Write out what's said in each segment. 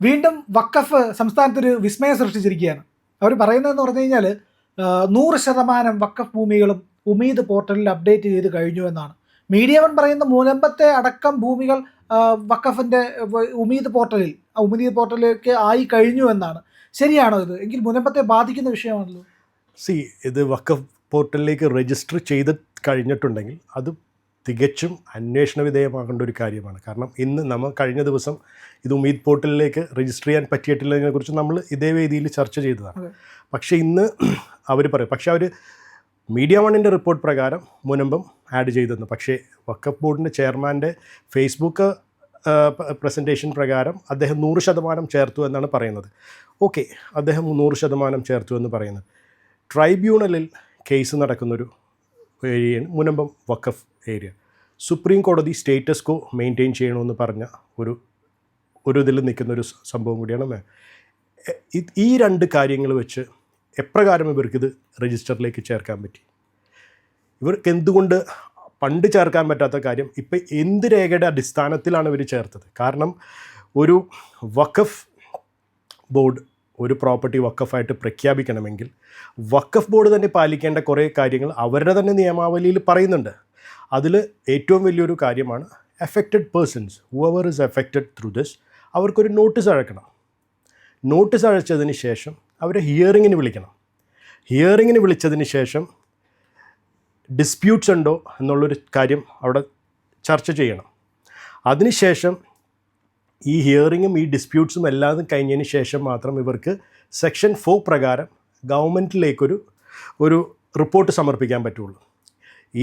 വീണ്ടും വഖഫ് സംസ്ഥാനത്തൊരു വിസ്മയം സൃഷ്ടിച്ചിരിക്കുകയാണ്. അവർ പറയുന്നതെന്ന് പറഞ്ഞു കഴിഞ്ഞാൽ 100% വഖഫ് ഭൂമികളും ഉമീദ് പോർട്ടലിൽ അപ്ഡേറ്റ് ചെയ്ത് കഴിഞ്ഞു എന്നാണ്. മീഡിയ വൺ പറയുന്ന മുനമ്പത്തെ അടക്കം ഭൂമികൾ വഖഫിൻ്റെ ഉമീദ് പോർട്ടലിലേക്ക് ആയി കഴിഞ്ഞു എന്നാണ്. ശരിയാണോ ഇത്? എങ്കിൽ മുനമ്പത്തെ ബാധിക്കുന്ന വിഷയമാണല്ലോ. ഇത് വഖഫ് പോർട്ടലിലേക്ക് രജിസ്റ്റർ ചെയ്ത് കഴിഞ്ഞിട്ടുണ്ടെങ്കിൽ അത് തികച്ചും അന്വേഷണ വിധേയമാകേണ്ട ഒരു കാര്യമാണ്. കാരണം ഇന്ന് നമ്മൾ കഴിഞ്ഞ ദിവസം ഇത് ഉമീദ് പോർട്ടലിലേക്ക് രജിസ്റ്റർ ചെയ്യാൻ പറ്റിയിട്ടില്ലതിനെക്കുറിച്ച് നമ്മൾ ഇതേ വേദിയിൽ ചർച്ച ചെയ്തതാണ്. പക്ഷേ ഇന്ന് അവർ പറയും, പക്ഷേ അവർ മീഡിയ വണ്ണിൻ്റെ റിപ്പോർട്ട് പ്രകാരം മുനമ്പം ആഡ് ചെയ്തെന്ന്. പക്ഷേ വഖഫ് ബോർഡിൻ്റെ ചെയർമാൻ്റെ ഫേസ്ബുക്ക് പ്രസൻറ്റേഷൻ പ്രകാരം അദ്ദേഹം 100% ചേർത്തു എന്നാണ് പറയുന്നത്. ഓക്കെ, അദ്ദേഹം 100% ചേർത്തു എന്ന് പറയുന്നത്. ട്രൈബ്യൂണലിൽ കേസ് നടക്കുന്നൊരു ഏരിയയാണ് മുനമ്പം വഖഫ് ഏരിയ. സുപ്രീം കോടതി സ്റ്റേറ്റസ് കോ മെയിൻറ്റെയിൻ ചെയ്യണമെന്ന് പറഞ്ഞ ഒരു ഇതിൽ നിൽക്കുന്നൊരു സംഭവം കൂടിയാണ്. ഈ രണ്ട് കാര്യങ്ങൾ വെച്ച് എപ്രകാരം ഇവർക്കിത് രജിസ്റ്ററിലേക്ക് ചേർക്കാൻ പറ്റി? ഇവർക്ക് എന്തുകൊണ്ട് പണ്ട് ചേർക്കാൻ പറ്റാത്ത കാര്യം ഇപ്പം എന്ത് രേഖയുടെ അടിസ്ഥാനത്തിലാണ് ഇവർ ചേർത്തത്? കാരണം ഒരു വഖഫ് ബോർഡ് ഒരു പ്രോപ്പർട്ടി വഖഫായിട്ട് പ്രഖ്യാപിക്കണമെങ്കിൽ വഖഫ് ബോർഡ് തന്നെ പാലിക്കേണ്ട കുറേ കാര്യങ്ങൾ അവരുടെ തന്നെ നിയമാവലിയിൽ പറയുന്നുണ്ട്. അതിൽ ഏറ്റവും വലിയൊരു കാര്യമാണ് affected persons, whoever is affected through this, അവർക്കൊരു നോട്ടീസ് അയക്കണം. നോട്ടീസ് അയച്ചതിന് ശേഷം അവരെ ഹിയറിങ്ങിന് വിളിക്കണം. ഹിയറിങ്ങിന് വിളിച്ചതിന് ശേഷം ഡിസ്പ്യൂട്ട്സ് ഉണ്ടോ എന്നുള്ളൊരു കാര്യം അവിടെ ചർച്ച ചെയ്യണം. അതിനുശേഷം ഈ ഹിയറിങ്ങും ഈ ഡിസ്പ്യൂട്ട്സും എല്ലാം കഴിഞ്ഞതിന് ശേഷം മാത്രം ഇവർക്ക് സെക്ഷൻ 4 പ്രകാരം ഗവൺമെൻറ്റിലേക്കൊരു റിപ്പോർട്ട് സമർപ്പിക്കാൻ പറ്റുള്ളൂ.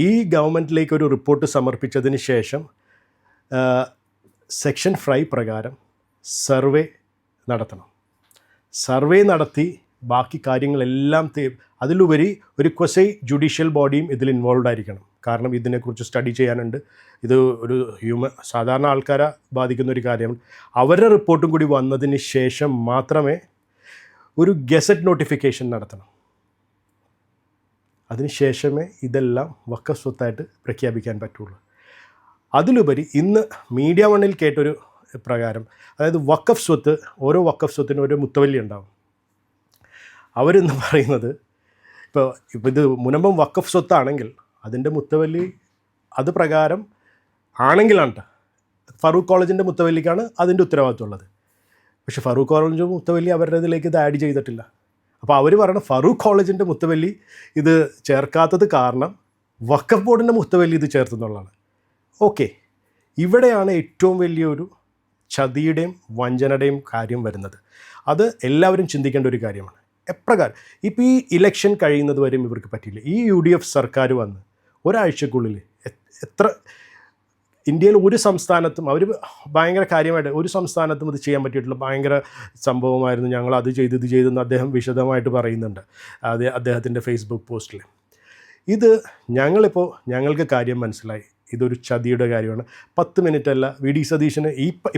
ഈ ഗവൺമെൻറ്റിലേക്കൊരു റിപ്പോർട്ട് സമർപ്പിച്ചതിന് ശേഷം സെക്ഷൻ 5 പ്രകാരം സർവേ നടത്തണം. സർവേ നടത്തി ബാക്കി കാര്യങ്ങളെല്ലാം അതിലുപരി ഒരു ക്വസൈ ജുഡീഷ്യൽ ബോഡിയും ഇതിൽ ഇൻവോൾവ് ആയിരിക്കണം. കാരണം ഇതിനെക്കുറിച്ച് സ്റ്റഡി ചെയ്യാനുണ്ട്. ഇത് ഒരു സാധാരണ ആൾക്കാരെ ബാധിക്കുന്ന ഒരു കാര്യമാണ്. അവരുടെ റിപ്പോർട്ടും കൂടി വന്നതിന് ശേഷം മാത്രമേ ഒരു ഗസറ്റ് നോട്ടിഫിക്കേഷൻ നടത്തണം. അതിനുശേഷമേ ഇതെല്ലാം വഖഫ് സ്വത്തായിട്ട് പ്രഖ്യാപിക്കാൻ പറ്റുള്ളൂ. അതിലുപരി ഇന്ന് മീഡിയ വണ്ണിൽ കേട്ടൊരു പ്രകാരം, അതായത് വഖഫ് സ്വത്ത്, ഓരോ വഖഫ് സ്വത്തിനും ഒരു മുത്തവല്ലി ഉണ്ടാവും. അവരെന്ന് പറയുന്നത് ഇപ്പോൾ ഇത് മുനമ്പം വഖഫ് സ്വത്താണെങ്കിൽ അതിൻ്റെ മുത്തവല്ലി അത് പ്രകാരം ആണെങ്കിലാണ് ഫറൂഖ് കോളേജിൻ്റെ മുത്തവല്ലിക്കാണ് അതിൻ്റെ ഉത്തരവാദിത്തമുള്ളത്. പക്ഷേ ഫറൂഖ് കോളേജിൻ്റെ മുത്തവല്ലി അവരുടെ ഇതിലേക്ക് ഇത് ആഡ് ചെയ്തിട്ടില്ല. അപ്പോൾ അവർ പറയണം ഫറൂഖ് കോളേജിൻ്റെ മുത്തവല്ലി ഇത് ചേർക്കാത്തത് കാരണം വഖഫ് ബോർഡിൻ്റെ മുത്തവല്ലി ഇത് ചേർത്തെന്നുള്ളതാണ്. ഓക്കെ, ഇവിടെയാണ് ഏറ്റവും വലിയൊരു ചതിയുടെയും വഞ്ചനയുടെയും കാര്യം വരുന്നത്. അത് എല്ലാവരും ചിന്തിക്കേണ്ട ഒരു കാര്യമാണ്. എപ്രകാരം ഇപ്പോൾ ഈ ഇലക്ഷൻ കഴിയുന്നത് വരെയും ഇവർക്ക് പറ്റില്ല. ഈ UDF സർക്കാർ വന്ന് ഒരാഴ്ചക്കുള്ളിൽ എത്ര ഇന്ത്യയിൽ ഒരു സംസ്ഥാനത്തും അവർ ഭയങ്കര കാര്യമായിട്ട് ഒരു സംസ്ഥാനത്തും ഇത് ചെയ്യാൻ പറ്റിയിട്ടുള്ള ഭയങ്കര സംഭവമായിരുന്നു. ഞങ്ങൾ അത് ചെയ്ത് ഇത് ചെയ്തെന്ന് അദ്ദേഹം വിശദമായിട്ട് പറയുന്നുണ്ട് അദ്ദേഹത്തിൻ്റെ ഫേസ്ബുക്ക് പോസ്റ്റിൽ. ഇത് ഞങ്ങൾക്ക് കാര്യം മനസ്സിലായി, ഇതൊരു ചതിയുടെ കാര്യമാണ്. 10 മിനിറ്റല്ല VD സതീശന്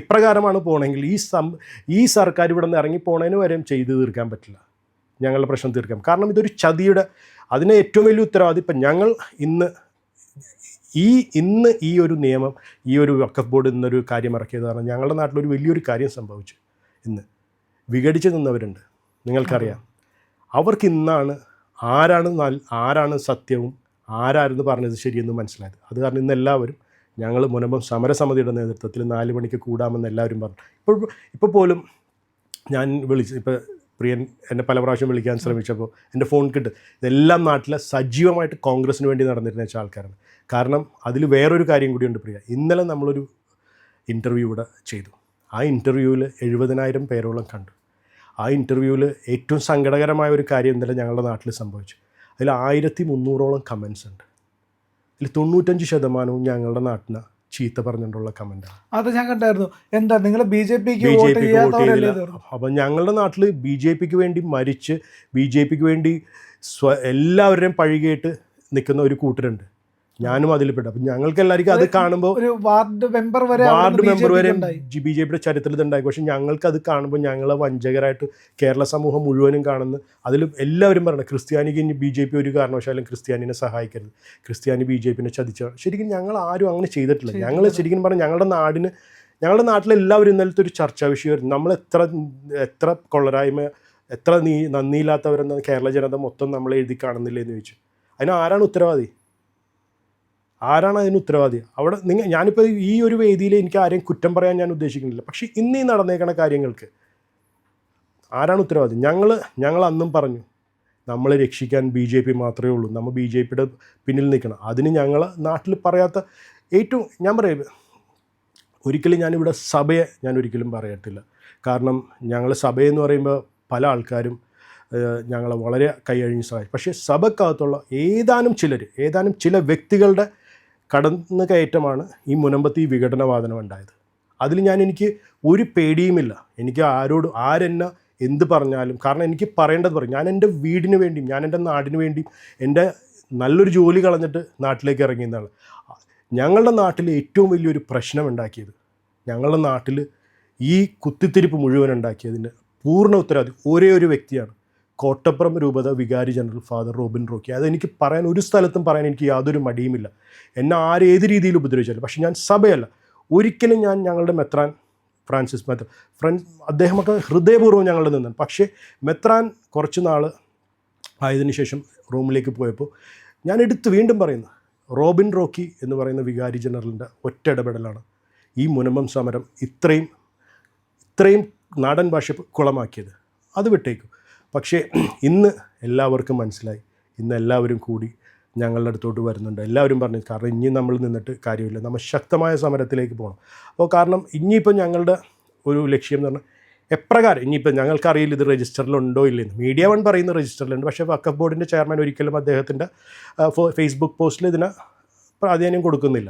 ഇപ്രകാരമാണ് പോകണമെങ്കിൽ ഈ സർക്കാർ ഇവിടെ നിന്ന് ഇറങ്ങി പോണതിന് വരെയും ചെയ്ത് തീർക്കാൻ പറ്റില്ല, ഞങ്ങളുടെ പ്രശ്നം തീർക്കാം. കാരണം ഇതൊരു ചതിയുടെ, അതിന് ഏറ്റവും വലിയ ഉത്തരവാദി ഇപ്പം ഞങ്ങൾ ഇന്ന് ഈ ഒരു നിയമം, ഈ ഒരു വഖഫ് ബോർഡ് എന്നൊരു കാര്യം ഇറക്കിയത് കാരണം ഞങ്ങളുടെ നാട്ടിലൊരു വലിയൊരു കാര്യം സംഭവിച്ചു. ഇന്ന് വിഘടിച്ച് നിന്നവരുണ്ട്, നിങ്ങൾക്കറിയാം. അവർക്ക് ഇന്നാണ് ആരാണ് സത്യവും ആരായിരുന്നു പറഞ്ഞത് ശരിയെന്ന് മനസ്സിലായത്. അത് കാരണം ഇന്ന് എല്ലാവരും ഞങ്ങൾ മുനമ്പം സമരസമിതിയുടെ നേതൃത്വത്തിൽ 4 മണിക്ക് കൂടാമെന്ന് എല്ലാവരും പറഞ്ഞു. ഇപ്പോൾ പോലും ഞാൻ ഇപ്പോൾ പ്രിയൻ എന്നെ പല പ്രാവശ്യം വിളിക്കാൻ ശ്രമിച്ചപ്പോൾ എൻ്റെ ഫോൺ കിട്ടും. ഇതെല്ലാം നാട്ടിലെ സജീവമായിട്ട് കോൺഗ്രസ്സിന് വേണ്ടി നടന്നിരുന്ന ആൾക്കാരാണ്. കാരണം അതിൽ വേറൊരു കാര്യം കൂടിയുണ്ട് പ്രിയ. ഇന്നലെ നമ്മളൊരു ഇൻ്റർവ്യൂ ഇവിടെ ചെയ്തു. ആ ഇൻ്റർവ്യൂവിൽ 70,000 പേരോളം കണ്ടു. ആ ഇൻ്റർവ്യൂവിൽ ഏറ്റവും സങ്കടകരമായ ഒരു കാര്യം ഇന്നലെ ഞങ്ങളുടെ നാട്ടിൽ സംഭവിച്ചു. അതിൽ 1300ഓളം കമൻസ് ഉണ്ട്. അതിൽ 95% ഞങ്ങളുടെ നാട്ടിന് ചീത്ത പറഞ്ഞിട്ടുള്ള കമൻറ്റാണ്. അത് ഞാൻ കണ്ടായിരുന്നു. എന്താ നിങ്ങൾ BJP വോട്ട് ചെയ്തില്ല? അപ്പം ഞങ്ങളുടെ നാട്ടിൽ BJPക്ക് വേണ്ടി മരിച്ച് BJPക്ക് വേണ്ടി എല്ലാവരുടെയും പഴികേട്ട് നിൽക്കുന്ന ഒരു കൂട്ടരുണ്ട്. ഞാനും അതിൽപ്പെട്ടു. അപ്പം ഞങ്ങൾക്ക് എല്ലാവർക്കും അത് കാണുമ്പോൾ ഒരു വാർഡ് മെമ്പർ വരെ BJPയുടെ ചരിത്രത്തിൽ ഉണ്ടായി. പക്ഷെ ഞങ്ങൾക്ക് അത് കാണുമ്പോൾ ഞങ്ങളെ വഞ്ചകരായിട്ട് കേരള സമൂഹം മുഴുവനും കാണുന്നു. അതിൽ എല്ലാവരും പറയണം ക്രിസ്ത്യാനിക്ക് ഇനി BJP ഒരു കാരണവശാലും ക്രിസ്ത്യാനിനെ സഹായിക്കരുത്, ക്രിസ്ത്യാനി BJPനെ ചതിച്ചാണ്. ശരിക്കും ഞങ്ങൾ ആരും അങ്ങനെ ചെയ്തിട്ടില്ല. ഞങ്ങൾ ശരിക്കും പറഞ്ഞാൽ ഞങ്ങളുടെ നാടിന് ഞങ്ങളുടെ നാട്ടിലെല്ലാവരും ഇന്നലത്തെ ഒരു ചർച്ചാ വിഷയമായിരുന്നു. നമ്മൾ എത്ര കൊള്ളരായ്മ, എത്ര നന്ദിയില്ലാത്തവരെന്ന് കേരള ജനത മൊത്തം നമ്മളെ എഴുതി കാണുന്നില്ല എന്ന് ചോദിച്ചു. അതിന് ആരാണ് ഉത്തരവാദി? ആരാണ് അതിന് ഉത്തരവാദി? അവിടെ ഞാനിപ്പോൾ ഈ ഒരു വേദിയിൽ എനിക്ക് ആരെയും കുറ്റം പറയാൻ ഞാൻ ഉദ്ദേശിക്കുന്നില്ല. പക്ഷേ ഇന്ന് ഈ നടന്നേക്കണ കാര്യങ്ങൾക്ക് ആരാണ് ഉത്തരവാദി? ഞങ്ങൾ അന്നും പറഞ്ഞു നമ്മളെ രക്ഷിക്കാൻ BJP മാത്രമേ ഉള്ളൂ, നമ്മൾ BJPയുടെ പിന്നിൽ നിൽക്കണം. അതിന് ഞങ്ങൾ നാട്ടിൽ പറയാത്ത ഏറ്റവും, ഞാൻ പറയും, ഒരിക്കലും ഞാനിവിടെ സഭയെ ഞാൻ ഒരിക്കലും പറയത്തില്ല. കാരണം ഞങ്ങൾ സഭയെന്ന് പറയുമ്പോൾ പല ആൾക്കാരും ഞങ്ങളെ വളരെ കൈയഴിഞ്ഞ് സഹായിക്കും. പക്ഷേ സഭക്കകത്തുള്ള ഏതാനും ചില വ്യക്തികളുടെ കടന്നു കയറ്റമാണ് ഈ മുനമ്പത്ത് ഈ വിഘടനവാദനം ഉണ്ടായത്. അതിൽ എനിക്ക് ഒരു പേടിയുമില്ല. എനിക്ക് ആരെന്നെ എന്ത് പറഞ്ഞാലും, കാരണം എനിക്ക് പറയേണ്ടത് പറയും. ഞാൻ എൻ്റെ വീടിന് വേണ്ടിയും ഞാൻ എൻ്റെ നാടിന് വേണ്ടിയും എൻ്റെ നല്ലൊരു ജോലി കളഞ്ഞിട്ട് നാട്ടിലേക്ക് ഇറങ്ങിയതാണ്. ഞങ്ങളുടെ നാട്ടിൽ ഏറ്റവും വലിയൊരു പ്രശ്നം ഉണ്ടാക്കിയത്, ഞങ്ങളുടെ നാട്ടിൽ ഈ കുത്തിത്തിരിപ്പ് മുഴുവൻ ഉണ്ടാക്കിയതിന് പൂർണ്ണ ഉത്തരവാദി ഒരേ ഒരു വ്യക്തിയാണ്, കോട്ടപ്പുറം രൂപത വികാരി ജനറൽ ഫാദർ റോബിൻ റോക്കി. അതെനിക്ക് പറയാൻ ഒരു സ്ഥലത്തും പറയാൻ എനിക്ക് യാതൊരു മടിയുമില്ല. എന്നെ ഏത് രീതിയിൽ ഉപദ്രവിച്ചാലും. പക്ഷേ ഞാൻ സഭയല്ല, ഒരിക്കലും ഞങ്ങളുടെ മെത്രാൻ ഫ്രാൻസിസ് മെത്രാൻ അദ്ദേഹമൊക്കെ ഹൃദയപൂർവ്വം ഞങ്ങളുടെ നിന്നാണ്. പക്ഷേ മെത്രാൻ കുറച്ച് നാൾ ആയതിനു ശേഷം റൂമിലേക്ക് പോയപ്പോൾ ഞാൻ വീണ്ടും പറയുന്നു, റോബിൻ റോക്കി എന്ന് പറയുന്ന വികാരി ജനറലിൻ്റെ ഒറ്റ ഇടപെടലാണ് ഈ മുനമ്പം സമരം ഇത്രയും നാടൻ ഭാഷ കുളമാക്കിയത്. അത് വിട്ടേക്കും. പക്ഷേ ഇന്ന് എല്ലാവർക്കും മനസ്സിലായി. ഇന്ന് എല്ലാവരും കൂടി ഞങ്ങളുടെ അടുത്തോട്ട് വരുന്നുണ്ട്. എല്ലാവരും പറഞ്ഞു, കാരണം ഇനി നമ്മൾ നിന്നിട്ട് കാര്യമില്ല, നമ്മൾ ശക്തമായ സമരത്തിലേക്ക് പോകണം. അപ്പോൾ കാരണം ഇനിയിപ്പോൾ ഞങ്ങളുടെ ഒരു ലക്ഷ്യം എന്ന് പറഞ്ഞാൽ എപ്രകാരം, ഇനിയിപ്പോൾ ഞങ്ങൾക്കറിയില്ല ഇത് രജിസ്റ്ററിലുണ്ടോ ഇല്ലെന്ന്. മീഡിയ വൺ പറയുന്ന രജിസ്റ്ററിലുണ്ട്. പക്ഷേ വഖഫ് ബോർഡിൻ്റെ ചെയർമാൻ ഒരിക്കലും അദ്ദേഹത്തിൻ്റെ ഫേസ്ബുക്ക് പോസ്റ്റിൽ ഇതിന് പ്രാധാന്യം കൊടുക്കുന്നില്ല.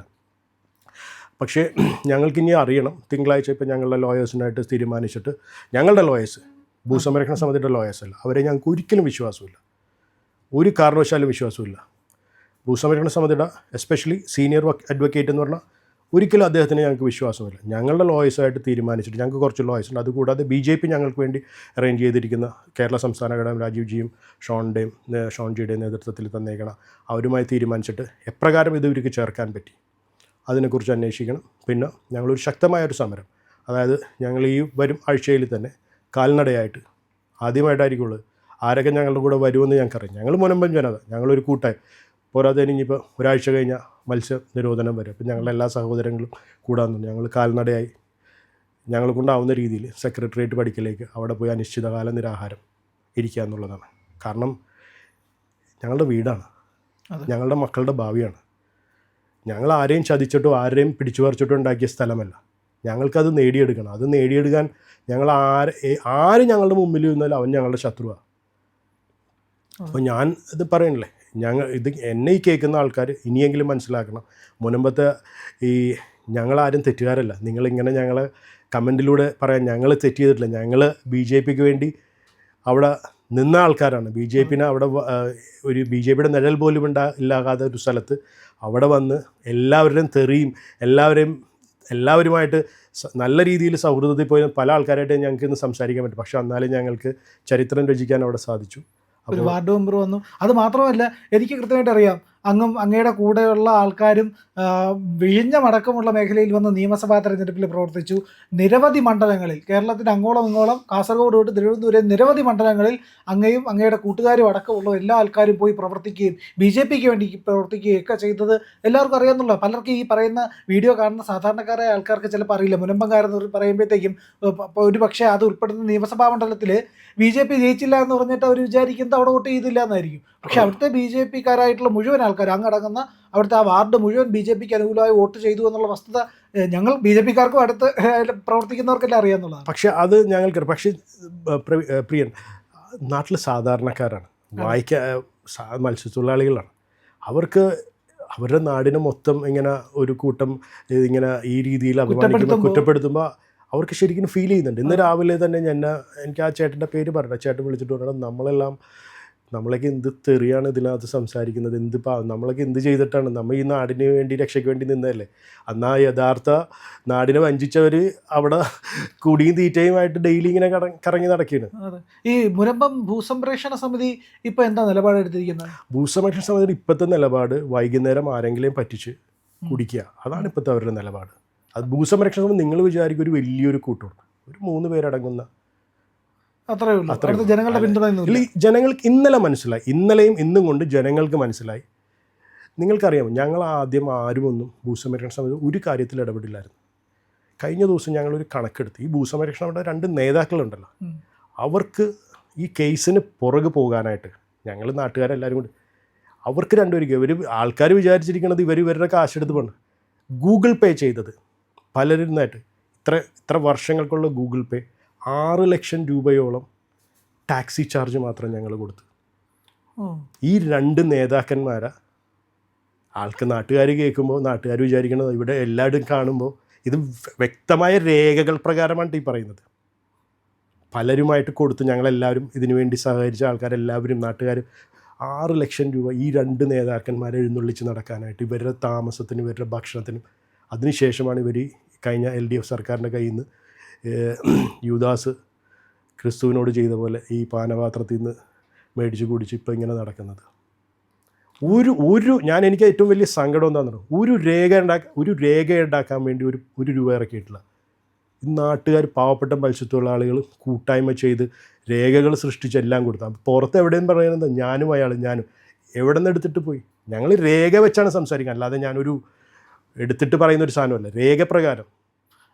പക്ഷേ ഞങ്ങൾക്കിനി അറിയണം. തിങ്കളാഴ്ച ഇപ്പോൾ ഞങ്ങളുടെ ലോയേഴ്സിനായിട്ട് തീരുമാനിച്ചിട്ട്, ഞങ്ങളുടെ ലോയേഴ്സ് ഭൂസംരക്ഷണ സമിതിയുടെ ലോയേഴ്സ് അല്ല, അവരെ ഞങ്ങൾക്ക് ഒരിക്കലും വിശ്വാസമില്ല, ഒരു കാരണവശാലും വിശ്വാസമില്ല. ഭൂസംരക്ഷണ സമിതിയുടെ എസ്പെഷ്യലി സീനിയർ അഡ്വക്കേറ്റ് എന്ന് പറഞ്ഞാൽ ഒരിക്കലും അദ്ദേഹത്തിന് ഞങ്ങൾക്ക് വിശ്വാസമില്ല. ഞങ്ങളുടെ ലോയേഴ്സായിട്ട് തീരുമാനിച്ചിട്ട്, ഞങ്ങൾക്ക് കുറച്ച് ലോയേഴ്സ് ഉണ്ട്. അതുകൂടാതെ BJP ഞങ്ങൾക്ക് വേണ്ടി അറേഞ്ച് ചെയ്തിരിക്കുന്ന കേരള സംസ്ഥാന ഘടകം രാജീവ് ജിയും ഷോൺ ജിയുടെയും നേതൃത്വത്തിൽ തന്നേക്കണം. അവരുമായി തീരുമാനിച്ചിട്ട് എപ്രകാരം ഇത് ഇവർക്ക് ചേർക്കാൻ പറ്റി അതിനെക്കുറിച്ച് അന്വേഷിക്കണം. പിന്നെ ഞങ്ങളൊരു ശക്തമായൊരു സമരം, അതായത് ഞങ്ങൾ ഈ വരും ആഴ്ചയിൽ തന്നെ കാൽനടയായിട്ട് ആദ്യമായിട്ടായിരിക്കുള്ളൂ, ആരൊക്കെ ഞങ്ങളുടെ കൂടെ വരുമെന്ന് ഞങ്ങൾക്കറിയാം. ഞങ്ങൾ മുനമ്പം ജനത, ഞങ്ങളൊരു കൂട്ടായി. പോരാതെ ഇനിയിപ്പോൾ ഒരാഴ്ച കഴിഞ്ഞാൽ മത്സ്യ നിരോധനം വരും. അപ്പം ഞങ്ങളുടെ എല്ലാ സഹോദരങ്ങളും കൂടാമെന്നുണ്ട്. ഞങ്ങൾ കാൽനടയായി ഞങ്ങളെ കൊണ്ടാവുന്ന രീതിയിൽ സെക്രട്ടേറിയറ്റ് പടിക്കലേക്ക് അവിടെ പോയി അനിശ്ചിതകാല നിരാഹാരം ഇരിക്കുക എന്നുള്ളതാണ്. കാരണം ഞങ്ങളുടെ വീടാണ്, ഞങ്ങളുടെ മക്കളുടെ ഭാവിയാണ്. ഞങ്ങൾ ആരെയും ചതിച്ചിട്ടോ ആരെയും പിടിച്ചു പറിച്ചിട്ടോ ഉണ്ടാക്കിയ സ്ഥലമല്ല. ഞങ്ങൾക്കത് നേടിയെടുക്കണം. അത് നേടിയെടുക്കാൻ ഞങ്ങൾ ആര് ഞങ്ങളുടെ മുമ്പിൽ ഇരുന്നാലും അവൻ ഞങ്ങളുടെ ശത്രുവാണ്. അപ്പോൾ ഞാൻ ഇത് പറയണില്ലേ, എന്നെ ഈ കേൾക്കുന്ന ആൾക്കാർ ഇനിയെങ്കിലും മനസ്സിലാക്കണം. മുനമ്പത്തെ ഞങ്ങളാരും തെറ്റുകാരല്ല. നിങ്ങളിങ്ങനെ ഞങ്ങളെ കമൻറ്റിലൂടെ പറയാൻ ഞങ്ങൾ തെറ്റ് ചെയ്തിട്ടില്ല. ഞങ്ങൾ BJPക്ക് വേണ്ടി അവിടെ നിന്ന ആൾക്കാരാണ്. BJPനെ അവിടെ ഒരു BJPയുടെ നിഴൽ പോലും ഇല്ലാകാത്ത ഒരു സ്ഥലത്ത് അവിടെ വന്ന് എല്ലാവരുടെയും തെറിയും എല്ലാവരുമായിട്ട് നല്ല രീതിയിൽ സൗഹൃദത്തിൽ പോയി പല ആൾക്കാരായിട്ട് ഞങ്ങൾക്ക് ഇന്ന് സംസാരിക്കാൻ പറ്റും. പക്ഷേ എന്നാലും ഞങ്ങൾക്ക് ചരിത്രം രചിക്കാൻ അവിടെ സാധിച്ചു. ഒരു വാർഡ് മെമ്പർ വന്നു. അത് മാത്രമല്ല, എനിക്ക് കൃത്യമായിട്ട് അറിയാം, അങ്ങയുടെ കൂടെയുള്ള ആൾക്കാരും വിഴിഞ്ഞമടക്കമുള്ള മേഖലയിൽ വന്ന് നിയമസഭാ തെരഞ്ഞെടുപ്പിൽ പ്രവർത്തിച്ചു. നിരവധി മണ്ഡലങ്ങളിൽ, കേരളത്തിന് അങ്ങോളം ഇങ്ങോളം, കാസർഗോഡ് തൊട്ട് തിരുവനന്തപുരം നിരവധി മണ്ഡലങ്ങളിൽ അങ്ങയും അങ്ങയുടെ കൂട്ടുകാരും അടക്കമുള്ള എല്ലാ ആൾക്കാരും പോയി പ്രവർത്തിക്കുകയും BJPക്ക് വേണ്ടി പ്രവർത്തിക്കുകയും ഒക്കെ ചെയ്തത് എല്ലാവർക്കും അറിയാമെന്നുള്ള. പലർക്കും ഈ പറയുന്ന വീഡിയോ കാണുന്ന സാധാരണക്കാരായ ആൾക്കാർക്ക് ചിലപ്പോൾ അറിയില്ല. മുനമ്പംകാരെന്ന് പറയുമ്പോഴത്തേക്കും ഒരു പക്ഷേ അത് ഉൾപ്പെടുന്ന നിയമസഭാ മണ്ഡലത്തിൽ BJP ജയിച്ചില്ല എന്ന് പറഞ്ഞിട്ട് അവർ വിചാരിക്കുന്നത് അവിടെ വോട്ട് ചെയ്തില്ല എന്നായിരിക്കും. പക്ഷെ അവിടുത്തെ BJPക്കാരായിട്ടുള്ള മുഴുവൻ ആൾക്കാർ, അങ്ങടങ്ങുന്ന അവിടുത്തെ ആ വാർഡ് മുഴുവൻ BJPക്ക് അനുകൂലമായി വോട്ട് ചെയ്തു എന്നുള്ള വസ്തുത ഞങ്ങൾ BJPക്കാർക്കും അടുത്ത് പ്രവർത്തിക്കുന്നവർക്കെല്ലാം അറിയാമെന്നുള്ളതാണ്. പക്ഷേ അത് ഞങ്ങൾക്ക്, പക്ഷേ പ്രിയൻ, നാട്ടിൽ സാധാരണക്കാരാണ്, മത്സ്യത്തൊഴിലാളികളാണ്. അവർക്ക് അവരുടെ നാടിനെ മൊത്തം ഇങ്ങനെ ഒരു കൂട്ടം ഇങ്ങനെ ഈ രീതിയിൽ കുറ്റപ്പെടുത്തുമ്പോൾ അവർക്ക് ശരിക്കും ഫീൽ ചെയ്യുന്നുണ്ട്. ഇന്ന് രാവിലെ തന്നെ എനിക്ക് ആ ചേട്ടൻ്റെ പേര് പറഞ്ഞു. ചേട്ടൻ വിളിച്ചിട്ട് പറയണം, നമ്മളൊക്കെ എന്ത് തെറിയാണ് ഇതിനകത്ത് സംസാരിക്കുന്നത്, നമ്മളൊക്കെ എന്ത് ചെയ്തിട്ടാണ്, നമ്മൾ ഈ നാടിന് വേണ്ടി രക്ഷയ്ക്ക് വേണ്ടി നിന്നതല്ലേ. എന്നാൽ യഥാർത്ഥ നാടിനെ വഞ്ചിച്ചവർ അവിടെ കുടിയും തീറ്റയുമായിട്ട് ഡെയിലി ഇങ്ങനെ കറങ്ങി നടക്കുകയാണ്. ഈ മുനമ്പം ഭൂസംരക്ഷണ സമിതി ഇപ്പോൾ എന്താ നിലപാടെടുത്തിരിക്കുന്നത്? ഭൂസംരക്ഷണ സമിതിയുടെ ഇപ്പോഴത്തെ നിലപാട് വൈകുന്നേരം ആരെങ്കിലും പറ്റിച്ച് കുടിക്കുക, അതാണ് ഇപ്പോഴത്തെ അവരുടെ നിലപാട്. അത് ഭൂസംരക്ഷണം നിങ്ങൾ വിചാരിക്കും ഒരു വലിയൊരു കൂട്ടമാണ്, ഒരു 3 പേരടങ്ങുന്ന അത്രേ ഉള്ളൂ. അവിടുത്തെ ജനങ്ങളുടെ പിന്തുണ ജനങ്ങൾക്ക് ഇന്നലെ മനസ്സിലായി, ഇന്നലെയും ഇന്നും കൊണ്ട് ജനങ്ങൾക്ക് മനസ്സിലായി. നിങ്ങൾക്കറിയാമോ, ഞങ്ങൾ ആദ്യം ആരും ഒന്നും ഭൂസംരക്ഷണ സമിതി ഒരു കാര്യത്തിൽ ഇടപെടില്ലായിരുന്നു. കഴിഞ്ഞ ദിവസം ഞങ്ങളൊരു കണക്കെടുത്ത്, ഈ ഭൂസംരക്ഷണയുടെ 2 നേതാക്കളുണ്ടല്ലോ, അവർക്ക് ഈ കേസിന് പുറകെ പോകാനായിട്ട് ഞങ്ങൾ നാട്ടുകാരെല്ലാവരും കൂടി അവർക്ക് 2 പേർക്ക് ഇവർ ആൾക്കാർ വിചാരിച്ചിരിക്കുന്നത് ഇവരുടെ കാശെടുത്ത് പോകണം. ഗൂഗിൾ പേ ചെയ്തത് പലരിൽ നിന്നായിട്ട് ഇത്ര വർഷങ്ങൾക്കുള്ള ഗൂഗിൾ പേ 6 ലക്ഷം രൂപയോളം ടാക്സി ചാർജ് മാത്രം ഞങ്ങൾ കൊടുത്തു. ഈ 2 നേതാക്കന്മാരെ ആൾക്ക് നാട്ടുകാർ കേൾക്കുമ്പോൾ നാട്ടുകാർ വിചാരിക്കുന്നത് ഇവിടെ എല്ലാവരും കാണുമ്പോൾ ഇത് വ്യക്തമായ രേഖകൾ പ്രകാരമാണ് ഈ പറയുന്നത്. പലരുമായിട്ട് കൊടുത്ത് ഞങ്ങളെല്ലാവരും ഇതിനു വേണ്ടി സഹകരിച്ച ആൾക്കാരെല്ലാവരും നാട്ടുകാരും 6 ലക്ഷം രൂപ ഈ 2 നേതാക്കന്മാരെ എഴുന്നള്ളിച്ച് നടക്കാനായിട്ട്, ഇവരുടെ താമസത്തിനും ഇവരുടെ ഭക്ഷണത്തിനും. അതിനുശേഷമാണ് ഇവർ കഴിഞ്ഞ LDF സർക്കാരിൻ്റെ കയ്യിൽ നിന്ന് യൂദാസ് ക്രിസ്തുവിനോട് ചെയ്ത പോലെ ഈ പാനപാത്രത്തിൽ നിന്ന് മേടിച്ച് കുടിച്ച് ഇപ്പോൾ ഇങ്ങനെ നടക്കുന്നത്. എനിക്ക് ഏറ്റവും വലിയ സങ്കടം എന്താണെന്ന് പറയുക, ഒരു രേഖ ഉണ്ടാക്കാൻ വേണ്ടി ഒരു രൂപ ഇറക്കിയിട്ടില്ല. ഈ നാട്ടുകാർ പാവപ്പെട്ട മത്സ്യത്തൊഴിലാളികൾ കൂട്ടായ്മ ചെയ്ത് രേഖകൾ സൃഷ്ടിച്ച് എല്ലാം കൊടുത്തു. പുറത്ത് എവിടെയും പറയുന്നത് ഞാനും എവിടെ നിന്ന് എടുത്തിട്ട് പോയി. ഞങ്ങൾ രേഖ വെച്ചാണ് സംസാരിക്കുക, അല്ലാതെ ഞാനൊരു എടുത്തിട്ട് പറയുന്നൊരു സാധനമല്ല, രേഖ പ്രകാരം.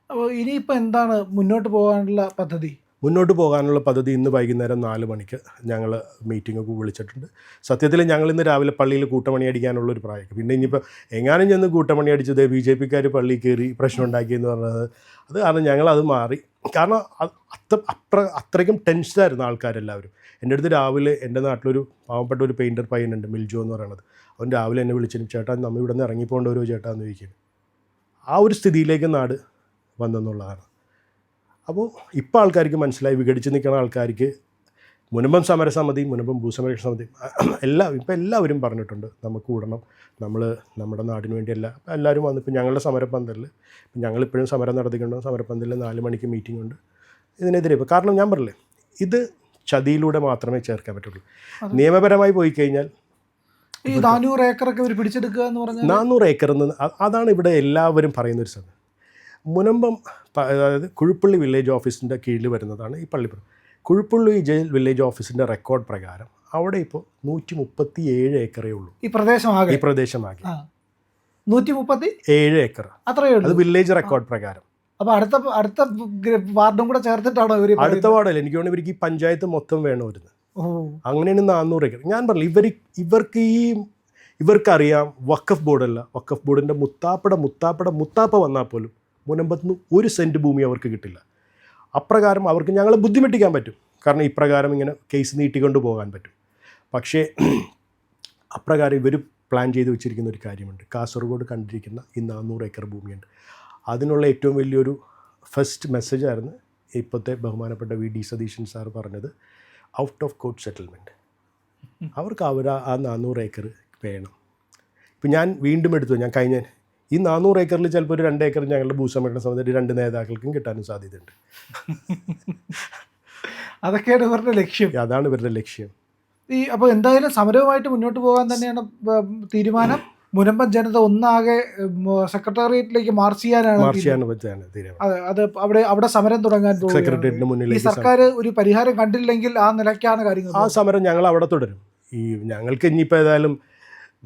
അപ്പോൾ ഇനിയിപ്പോൾ എന്താണ് മുന്നോട്ട് പോകാനുള്ള പദ്ധതി? മുന്നോട്ട് പോകാനുള്ള പദ്ധതി ഇന്ന് വൈകുന്നേരം 4 മണിക്ക് ഞങ്ങൾ മീറ്റിംഗ് വിളിച്ചിട്ടുണ്ട്. സത്യത്തിൽ ഞങ്ങൾ ഇന്ന് രാവിലെ പള്ളിയിൽ കൂട്ടമണി അടിക്കാനുള്ളൊരു പ്രായം. പിന്നെ ഇനിയിപ്പോൾ എങ്ങാനും ചെന്ന് കൂട്ടമണി അടിച്ചത് BJPക്കാർ പള്ളിയിൽ കയറി പ്രശ്നം ഉണ്ടാക്കിയെന്ന് പറഞ്ഞത്, അത് കാരണം ഞങ്ങളത് മാറി. കാരണം അത്രയ്ക്കും ടെൻഷനായിരുന്നു ആൾക്കാരെല്ലാവരും. എൻ്റെ അടുത്ത് രാവിലെ എൻ്റെ നാട്ടിലൊരു പാവപ്പെട്ട ഒരു പെയിൻറ്റർ പയ്യനുണ്ട്, മിൽജോ എന്ന് പറയുന്നത്. അവൻ രാവിലെ എന്നെ വിളിച്ചിട്ട് ചേട്ടാ നമ്മൾ ഇവിടെ നിന്ന് ഇറങ്ങിപ്പോകേണ്ടവരോ ചേട്ടാ എന്ന് ചോദിക്കുന്നു. ആ ഒരു സ്ഥിതിയിലേക്ക് നാട് വന്നെന്നുള്ളതാണ്. അപ്പോൾ ഇപ്പോൾ ആൾക്കാർക്ക് മനസ്സിലായി, വിഘടിച്ച് നിൽക്കുന്ന ആൾക്കാർക്ക് മുനമ്പം സമരസമിതി, മുനമ്പം ഭൂസംരക്ഷണ സമിതി എല്ലാവരും പറഞ്ഞിട്ടുണ്ട് നമുക്ക് കൂടണം, നമ്മുടെ നാടിന് വേണ്ടിയല്ല. അപ്പോൾ എല്ലാവരും വന്നു. ഇപ്പോൾ ഞങ്ങളുടെ സമരപ്പന്തലിൽ ഞങ്ങളിപ്പോഴും സമരം നടത്തിക്കൊണ്ടോ, സമരപ്പന്തലിൽ 4 മണിക്ക് മീറ്റിംഗ് ഉണ്ട് ഇതിനെതിരെ. ഇപ്പോൾ കാരണം ഞാൻ പറഞ്ഞില്ലേ, ഇത് ചതിയിലൂടെ മാത്രമേ ചേർക്കാൻ പറ്റുള്ളൂ. നിയമപരമായി പോയി കഴിഞ്ഞാൽ ഈ 400 ഏക്കറൊക്കെ ഇവർ പിടിച്ചെടുക്കുക എന്ന് പറഞ്ഞാൽ 400 ഏക്കർ അതാണ് ഇവിടെ എല്ലാവരും പറയുന്നൊരു സ്ഥലം. മുനമ്പം, അതായത് കുഴുപ്പള്ളി വില്ലേജ് ഓഫീസിൻ്റെ കീഴിൽ വരുന്നതാണ് ഈ പള്ളിപ്പുറം. കുഴുപ്പള്ളി വില്ലേജ് ഓഫീസിൻ്റെ റെക്കോർഡ് പ്രകാരം അവിടെ ഇപ്പോൾ 137 ഏക്കറേ ഉള്ളൂ. ഈ പ്രദേശമാകെ 137 ഏക്കർ അത്രയേ ഉള്ളൂ. അത് വില്ലേജ് റെക്കോർഡ് പ്രകാരം. അപ്പോൾ അടുത്ത വാർഡും കൂടെ ചേർത്തിട്ടാണോ ഇവർ? അടുത്ത വാർഡല്ല, എനിക്ക് തോന്നുന്നു ഇവർക്ക് ഈ പഞ്ചായത്ത് മൊത്തം വേണമായിരുന്നു. അങ്ങനെയാണ് 400 ഏക്കർ. ഞാൻ പറഞ്ഞു ഇവർക്കറിയാം വഖഫ് ബോർഡല്ല, വഖഫ് ബോർഡിൻ്റെ മുത്താപ്പ വന്നാൽ പോലും മുനമ്പത്തുനിന്ന് 1 സെൻറ്റ് ഭൂമി അവർക്ക് കിട്ടില്ല. അപ്രകാരം അവർക്ക് ഞങ്ങളെ ബുദ്ധിമുട്ടിക്കാൻ പറ്റും. കാരണം ഇപ്രകാരം ഇങ്ങനെ കേസ് നീട്ടിക്കൊണ്ട് പോകാൻ പറ്റും. പക്ഷേ അപ്രകാരം ഇവർ പ്ലാൻ ചെയ്ത് വെച്ചിരിക്കുന്ന ഒരു കാര്യമുണ്ട്. കാസർഗോഡ് കണ്ടിരിക്കുന്ന ഈ 400 ഏക്കർ ഭൂമിയുണ്ട്. അതിനുള്ള ഏറ്റവും വലിയൊരു ഫസ്റ്റ് മെസ്സേജായിരുന്നു ഇപ്പോഴത്തെ ബഹുമാനപ്പെട്ട VD സതീശൻ സാർ പറഞ്ഞത്, ഔട്ട് ഓഫ് കോർട്ട് സെറ്റിൽമെൻറ്റ്. അവർക്ക് ആ 400 ഏക്കർ വേണം. ഇപ്പം ഞാൻ വീണ്ടും ഞാൻ കഴിഞ്ഞ ഈ 400 ഏക്കറിൽ ചിലപ്പോൾ ഒരു 2 ഏക്കർ ഞങ്ങളുടെ ഭൂസംരക്ഷണ സമിതിയുടെ 2 നേതാക്കൾക്കും കിട്ടാനും സാധ്യതയുണ്ട്. അതൊക്കെയാണ് ഇവരുടെ ലക്ഷ്യം. അതാണ് ഇവരുടെ ലക്ഷ്യം. അപ്പോൾ എന്തായാലും സമരവുമായിട്ട് മുന്നോട്ട് പോകാൻ തന്നെയാണ് തീരുമാനം. മുനമ്പം ജനത ഒന്നാകെ സെക്രട്ടേറിയറ്റിലേക്ക് മാർച്ച് ചെയ്യാനാണ് അത് അവിടെ സമരം തുടങ്ങാൻ സെക്രട്ടേറിയറ്റിന് മുന്നിൽ. ഈ സർക്കാർ ഒരു പരിഹാരം കണ്ടില്ലെങ്കിൽ ആ നിലയ്ക്കാണ് കാര്യങ്ങൾ. ആ സമരം ഞങ്ങൾ അവിടെ തുടരും. ഞങ്ങൾക്ക് ഇനിയിപ്പോൾ ഏതായാലും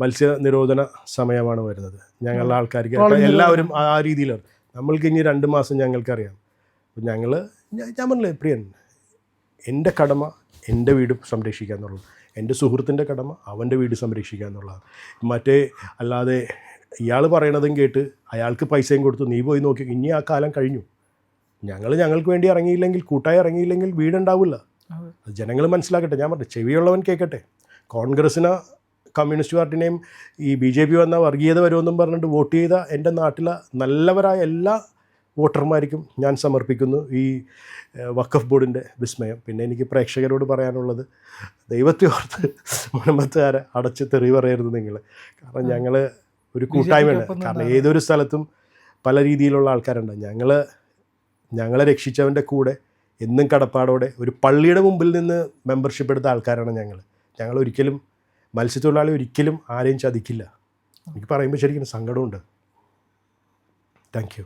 മത്സ്യനിരോധന സമയമാണ് വരുന്നത്. ഞങ്ങളുടെ ആൾക്കാർക്ക് എല്ലാവരും ആ രീതിയിലാണ്. നമ്മൾക്ക് ഇനി 2 മാസം ഞങ്ങൾക്കറിയാം. അപ്പം ഞാൻ പറഞ്ഞില്ലേ പ്രിയൻ, എൻ്റെ കടമ എൻ്റെ വീട് സംരക്ഷിക്കുക എന്നുള്ളത്, എൻ്റെ സുഹൃത്തിൻ്റെ കടമ അവൻ്റെ വീട് സംരക്ഷിക്കുക എന്നുള്ളതാണ്. അല്ലാതെ ഇയാൾ പറയണതും കേട്ട് അയാൾക്ക് പൈസയും കൊടുത്തു നീ പോയി നോക്കി, ഇനി ആ കാലം കഴിഞ്ഞു. ഞങ്ങൾക്ക് വേണ്ടി ഇറങ്ങിയില്ലെങ്കിൽ, കൂട്ടായി ഇറങ്ങിയില്ലെങ്കിൽ വീടുണ്ടാവില്ല. അത് ജനങ്ങൾ മനസ്സിലാക്കട്ടെ. ഞാൻ പറഞ്ഞു ചെവിയുള്ളവൻ കേൾക്കട്ടെ. കോൺഗ്രസ്സിന്, കമ്മ്യൂണിസ്റ്റ് പാർട്ടിനെയും ഈ BJP വന്ന വർഗീയത വരുമെന്നും പറഞ്ഞിട്ട് വോട്ട് ചെയ്ത എൻ്റെ നാട്ടിലെ നല്ലവരായ എല്ലാ വോട്ടർമാർക്കും ഞാൻ സമർപ്പിക്കുന്നു ഈ വഖഫ് ബോർഡിൻ്റെ വിസ്മയം. പിന്നെ എനിക്ക് പ്രേക്ഷകരോട് പറയാനുള്ളത്, ദൈവത്തെ ഓർത്ത് മുനമ്പത്തുകാരെ അടച്ച് തെറി പറയരുത് നിങ്ങൾ. കാരണം ഞങ്ങൾ ഒരു കൂട്ടായ്മയാണ്. കാരണം ഏതൊരു സ്ഥലത്തും പല രീതിയിലുള്ള ആൾക്കാരുണ്ട്. ഞങ്ങളെ രക്ഷിച്ചവൻ്റെ കൂടെ എന്നും കടപ്പാടോടെ ഒരു പള്ളിയുടെ മുമ്പിൽ നിന്ന് മെമ്പർഷിപ്പ് എടുത്ത ആൾക്കാരാണ് ഞങ്ങൾ ഒരിക്കലും മത്സ്യത്തൊഴിലാളി ഒരിക്കലും ആരെയും ചതിക്കില്ല. എനിക്ക് പറയുമ്പോൾ ശരിക്കും സങ്കടമുണ്ട്. Thank you.